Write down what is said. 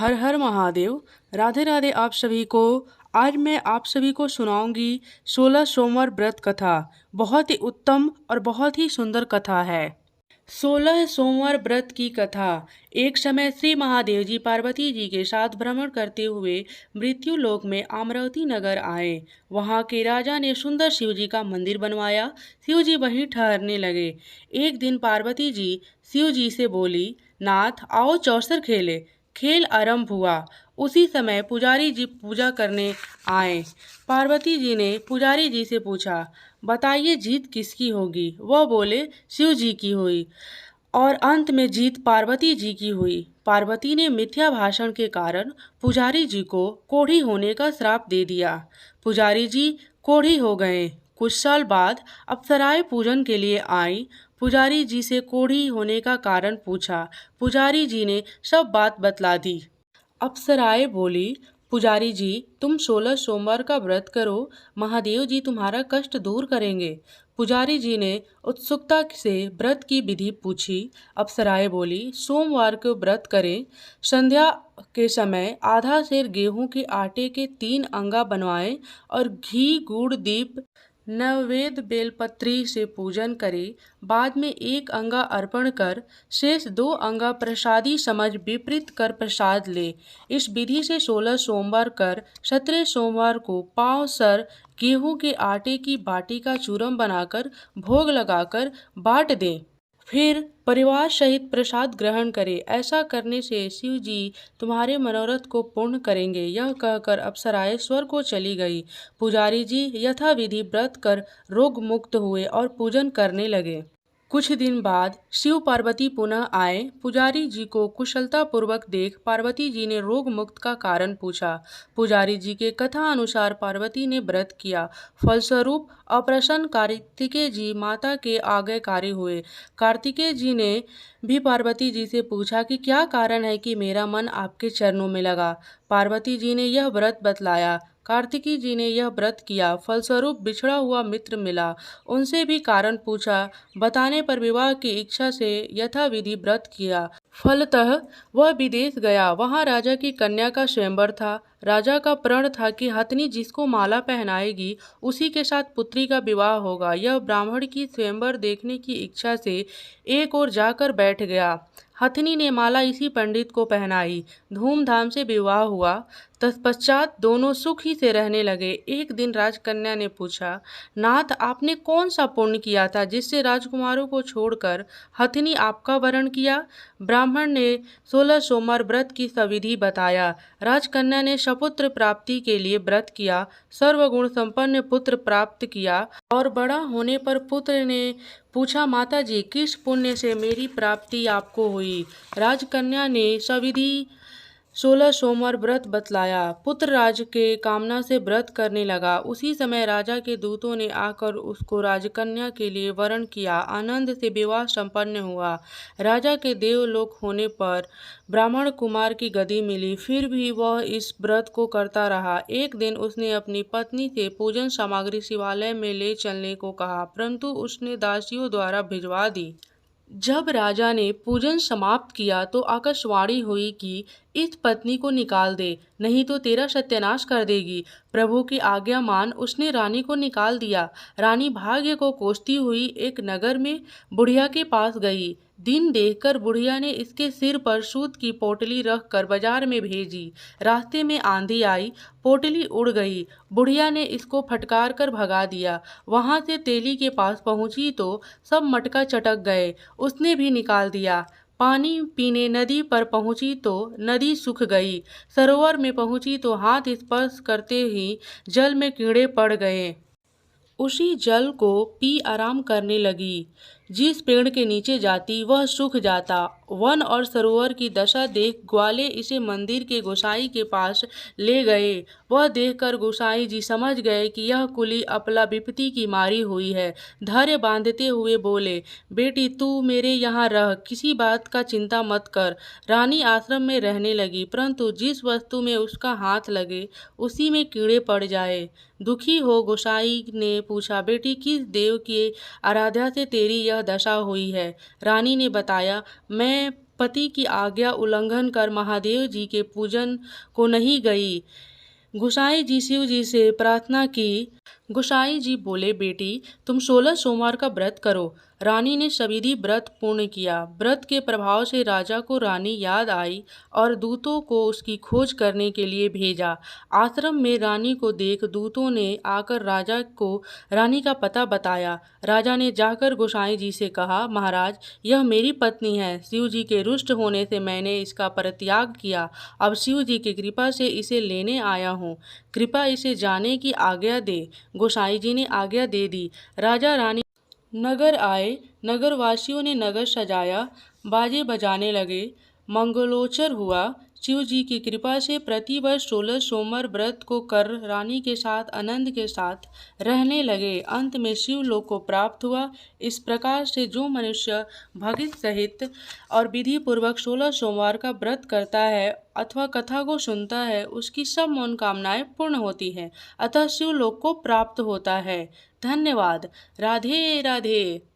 हर हर महादेव। राधे राधे आप सभी को। आज मैं आप सभी को सुनाऊंगी 16 सोमवार व्रत कथा। बहुत ही उत्तम और बहुत ही सुंदर कथा है। 16 सोमवार व्रत की कथा। एक समय श्री महादेव जी पार्वती जी के साथ भ्रमण करते हुए मृत्यु लोक में अमरावती नगर आए। वहां के राजा ने सुंदर शिव जी का मंदिर बनवाया। शिव जी वहीं ठहरने लगे। एक दिन पार्वती जी शिव जी से बोली, नाथ आओ चौसर खेले। खेल आरंभ हुआ। उसी समय पुजारी जी पूजा करने आए। पार्वती जी ने पुजारी जी से पूछा, बताइए जीत किसकी होगी। वह बोले, शिव जी की हुई। और अंत में जीत पार्वती जी की हुई। पार्वती ने मिथ्या भाषण के कारण पुजारी जी को कोढ़ी होने का श्राप दे दिया। पुजारी जी कोढ़ी हो गए। कुछ साल बाद अप्सराएं पूजन के लिए आई। पुजारी जी से कोढ़ी होने का कारण पूछा। पुजारी जी ने सब बात बतला दी। अप्सराएं बोली, पुजारी जी तुम 16 सोमवार का व्रत करो, महादेव जी तुम्हारा कष्ट दूर करेंगे। पुजारी जी ने उत्सुकता से व्रत की विधि पूछी। अप्सराएं बोली, सोमवार को व्रत करें। संध्या के समय आधा सेर गेहूं के आटे के 3 अंगा बनवाएं और घी गुड़ दीप नैवेद्य बेलपत्री से पूजन करें। बाद में 1 अंगा अर्पण कर शेष 2 अंगा प्रसादी समझ विपरीत कर प्रसाद ले। इस विधि से 16 सोमवार कर 17 सोमवार को पाँव सर गेहूं के आटे की बाटी का चूरन बनाकर भोग लगाकर बांट दें। फिर परिवार सहित प्रसाद ग्रहण करें। ऐसा करने से शिव जी तुम्हारे मनोरथ को पूर्ण करेंगे। यह कहकर अप्सराएं स्वर्ग को चली गई। पुजारी जी यथाविधि व्रत कर रोग मुक्त हुए और पूजन करने लगे। कुछ दिन बाद शिव पार्वती पुनः आए। पुजारी जी को कुशलता पूर्वक देख पार्वती जी ने रोग मुक्त का कारण पूछा। पुजारी जी के कथा अनुसार पार्वती ने व्रत किया। फलस्वरूप अप्रसन्न कार्तिकेय जी माता के आज्ञाकारी हुए। कार्तिकेय जी ने भी पार्वती जी से पूछा कि क्या कारण है कि मेरा मन आपके चरणों में लगा। पार्वती जी ने यह व्रत बतलाया। कार्तिकी जी ने यह व्रत किया। फलस्वरूप बिछड़ा हुआ मित्र मिला। उनसे भी कारण पूछा। बताने पर विवाह की इच्छा से यथाविधि व्रत किया। फलतः वह विदेश गया। वहां राजा की कन्या का स्वयंवर था। राजा का प्रण था कि हथनी जिसको माला पहनाएगी उसी के साथ पुत्री का विवाह होगा। यह ब्राह्मण की स्वयंवर देखने की इच्छा से एक ओर जाकर बैठ गया। हथनी ने माला इसी पंडित को पहनाई। धूमधाम से विवाह हुआ। तत्पश्चात दोनों सुख ही से रहने लगे। एक दिन राजकन्या ने पूछा, नाथ आपने कौन सा पुण्य किया था जिससे राजकुमारों को छोड़कर हथनी आपका वरण किया। ब्राह्मण ने 16 सोमवार व्रत की सविधि बताया। राजकन्या ने सपुत्र प्राप्ति के लिए व्रत किया। सर्वगुण संपन्न पुत्र प्राप्त किया और बड़ा होने पर पुत्र ने पूछा, माता जी किस पुण्य से मेरी प्राप्ति आपको हुई। राजकन्या ने सविधि 16 सोमवार व्रत बतलाया। पुत्र राज के कामना से व्रत करने लगा। उसी समय राजा के दूतों ने आकर उसको राजकन्या के लिए वरण किया। आनंद से विवाह संपन्न हुआ। राजा के देवलोक होने पर ब्राह्मण कुमार की गति मिली। फिर भी वह इस व्रत को करता रहा। एक दिन उसने अपनी पत्नी से पूजन सामग्री शिवालय में ले चलने को कहा, परंतु उसने दासियों द्वारा भिजवा दी। जब राजा ने पूजन समाप्त किया तो आकाशवाणी हुई कि इस पत्नी को निकाल दे, नहीं तो तेरा सत्यानाश कर देगी। प्रभु की आज्ञा मान उसने रानी को निकाल दिया। रानी भाग्य को कोसती हुई एक नगर में बुढ़िया के पास गई। दिन देखकर बुढ़िया ने इसके सिर पर सूत की पोटली रखकर बाजार में भेजी। रास्ते में आंधी आई, पोटली उड़ गई। बुढ़िया ने इसको फटकार कर भगा दिया। वहां से तेली के पास पहुंची तो सब मटका चटक गए। उसने भी निकाल दिया। पानी पीने नदी पर पहुंची तो नदी सूख गई। सरोवर में पहुंची तो हाथ स्पर्श करते ही जल में कीड़े पड़ गए। उसी जल को पी आराम करने लगी। जिस पेड़ के नीचे जाती वह सूख जाता। वन और सरोवर की दशा देख ग्वाले इसे मंदिर के गोसाई के पास ले गए। वह देखकर गोसाई जी समझ गए कि यह कुली अपला विपत्ति की मारी हुई है। धैर्य बांधते हुए बोले, बेटी तू मेरे यहाँ रह, किसी बात का चिंता मत कर। रानी आश्रम में रहने लगी, परंतु जिस वस्तु में उसका हाथ लगे उसी में कीड़े पड़ जाए। दुखी हो गोसाई ने पूछा, बेटी किस देव की आराध्या से तेरी यह दशा हुई है। रानी ने बताया, मैं पति की आज्ञा उल्लंघन कर महादेव जी के पूजन को नहीं गई। गोसाई जी शिव जी से प्रार्थना की। गोसाई जी बोले, बेटी तुम 16 सोमवार का व्रत करो। रानी ने सविधि व्रत पूर्ण किया। व्रत के प्रभाव से राजा को रानी याद आई और दूतों को उसकी खोज करने के लिए भेजा। आश्रम में रानी को देख दूतों ने आकर राजा को रानी का पता बताया। राजा ने जाकर गोसाई जी से कहा, महाराज यह मेरी पत्नी है। शिव जी के रुष्ट होने से मैंने इसका परित्याग किया। अब शिव जी की कृपा से इसे लेने आया हूँ। कृपा इसे जाने की आज्ञा दे। गोसाई जी ने आज्ञा दे दी। राजा रानी नगर आए। नगरवासियों ने नगर सजाया, बाजे बजाने लगे, मंगलोचर हुआ। शिव जी की कृपा से प्रतिवर्ष 16 सोमवार व्रत को कर रानी के साथ आनंद के साथ रहने लगे। अंत में शिव लोक को प्राप्त हुआ। इस प्रकार से जो मनुष्य भगत सहित और विधि पूर्वक 16 सोमवार का व्रत करता है अथवा कथा को सुनता है, उसकी सब मनोकामनाएं पूर्ण होती हैं, अतः शिव लोक को प्राप्त होता है। धन्यवाद। राधे राधे।